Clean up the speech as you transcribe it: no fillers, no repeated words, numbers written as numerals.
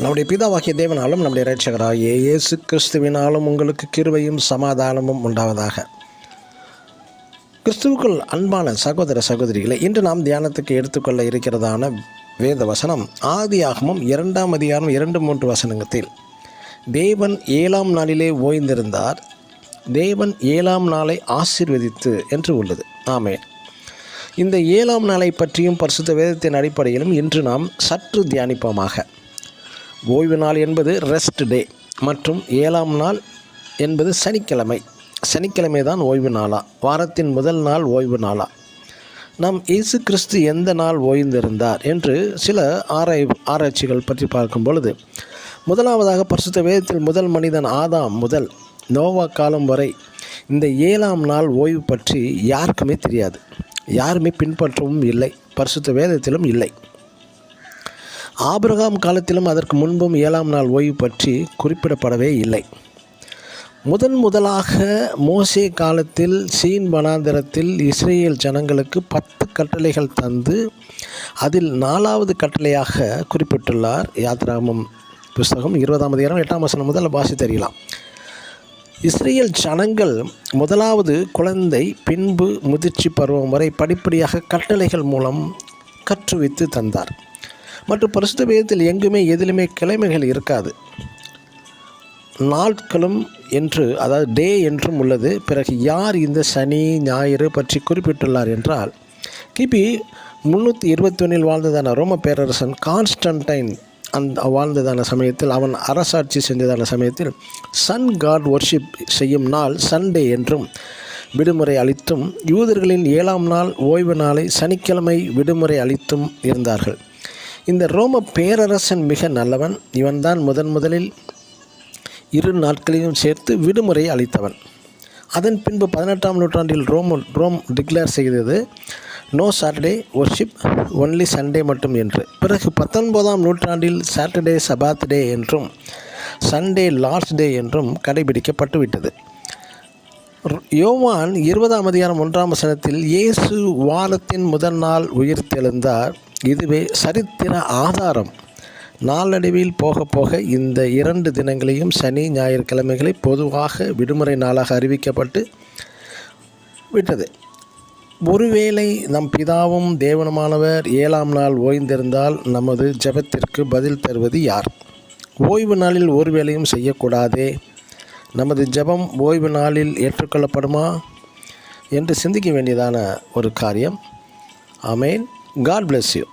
நம்முடைய பிதாவாகிய தேவனாலும் நம்முடைய இரட்சகராகிய இயேசு கிறிஸ்துவினாலும் உங்களுக்கு கிருபையும் சமாதானமும் உண்டாவதாக. கிறிஸ்துவுக்குள் அன்பான சகோதர சகோதரிகளை, இன்று நாம் தியானத்துக்கு எடுத்துக்கொள்ள இருக்கிறதான வேத வசனம் ஆதியாகமம் 2ஆம் அதிகாரம் 2-3 வசனத்தில், தேவன் 7ஆம் நாளிலே ஓய்ந்திருந்தார், தேவன் 7ஆம் நாளை ஆசீர்வதித்து என்று உள்ளது. ஆமென். இந்த 7ஆம் நாளை பற்றியும் பரிசுத்த வேதத்தின் அடிப்படையிலும் இன்று நாம் சற்று தியானிப்போமாக. ஓய்வு நாள் என்பது ரெஸ்ட் டே மற்றும் 7ஆம் நாள் என்பது சனிக்கிழமை தான் ஓய்வு நாளா, வாரத்தின் முதல் நாள் ஓய்வு நாளா, நாம் இயேசு கிறிஸ்து எந்த நாள் ஓய்ந்திருந்தார் என்று சில ஆராய்ச்சிகள் பற்றி பார்க்கும் பொழுது, முதலாவதாக பரிசுத்த வேதத்தில் முதல் மனிதன் ஆதாம் முதல் நோவா காலம் வரை இந்த 7ஆம் நாள் ஓய்வு பற்றி யாருக்குமே தெரியாது, யாருமே பின்பற்றவும் இல்லை, பரிசுத்த வேதத்திலும் இல்லை. ஆபிரகாம் காலத்திலும் அதற்கு முன்பும் 7ஆம் நாள் ஓய்வு பற்றி குறிப்பிடப்படவே இல்லை. முதலாக மோசே காலத்தில் சீன் வனாந்திரத்தில் இஸ்ரேல் ஜனங்களுக்கு 10 கட்டளைகள் தந்து அதில் 4வது கட்டளையாக குறிப்பிட்டுள்ளார். யாத்ராகமம் புஸ்தகம் 20ஆம் அதிகாரம் 8ஆம் வசனம் முதல் வாசித்தறியலாம். இஸ்ரேல் ஜனங்கள் முதலாவது குழந்தை பின்பு முதிர்ச்சி பருவம் வரை படிப்படியாக கட்டளைகள் மூலம் கற்றுவித்து தந்தார். மற்றும் பரிசுத்த வேதத்தில் எங்குமே எதிலுமே கிழமைகள் இருக்காது, நாட்களும் என்று, அதாவது டே என்றும் உள்ளது. பிறகு யார் இந்த சனி ஞாயிறு பற்றி குறிப்பிட்டுள்ளார் என்றால், கிபி 321 வாழ்ந்ததான ரோம பேரரசன் கான்ஸ்டன்டைன் வாழ்ந்ததான சமயத்தில், அவன் அரசாட்சி செஞ்சதான சமயத்தில் சன் காட் வர்ஷிப் செய்யும் நாள் சண்டே என்றும் விடுமுறை அளித்தும், யூதர்களின் 7ஆம் நாள் ஓய்வு நாளை சனிக்கிழமை விடுமுறை அளித்தும் இருந்தார்கள். இந்த ரோம பேரரசன் மிக நல்லவன். இவன்தான் முதலில் 2 நாட்களையும் சேர்த்து விடுமுறை அளித்தவன். அதன் பின்பு 18ஆம் நூற்றாண்டில் ரோம் டிக்ளேர் செய்தது no Saturday worship, only Sunday மட்டும் என்று. பிறகு 19ஆம் நூற்றாண்டில் சாட்டர்டே சபாத் டே என்றும் சண்டே லார்ட்ஸ் டே என்றும் கடைபிடிக்கப்பட்டு விட்டது. யோவான் 20ஆம் அதிகாரம் 1ஆம் வசனத்தில் இயேசு வாரத்தின் முதல் நாள் உயிர்த்தெழுந்தார், இதுவே சரித்திர ஆதாரம். நாளடைவில் போக போக இந்த 2 தினங்களையும் சனி ஞாயிற்றுக்கிழமைகளை பொதுவாக விடுமுறை நாளாக அறிவிக்கப்பட்டு விட்டது. ஒருவேளை நம் பிதாவும் தேவனுமானவர் 7ஆம் நாள் ஓய்ந்திருந்தால் நமது ஜெபத்திற்கு பதில் தருவது யார்? ஓய்வு நாளில் ஒரு வேளையும் செய்யக்கூடாதே, நமது ஜெபம் ஓய்வு நாளில் ஏற்றுக்கொள்ளப்படுமா என்று சிந்திக்க வேண்டியதான ஒரு காரியம். ஆமென். God bless you.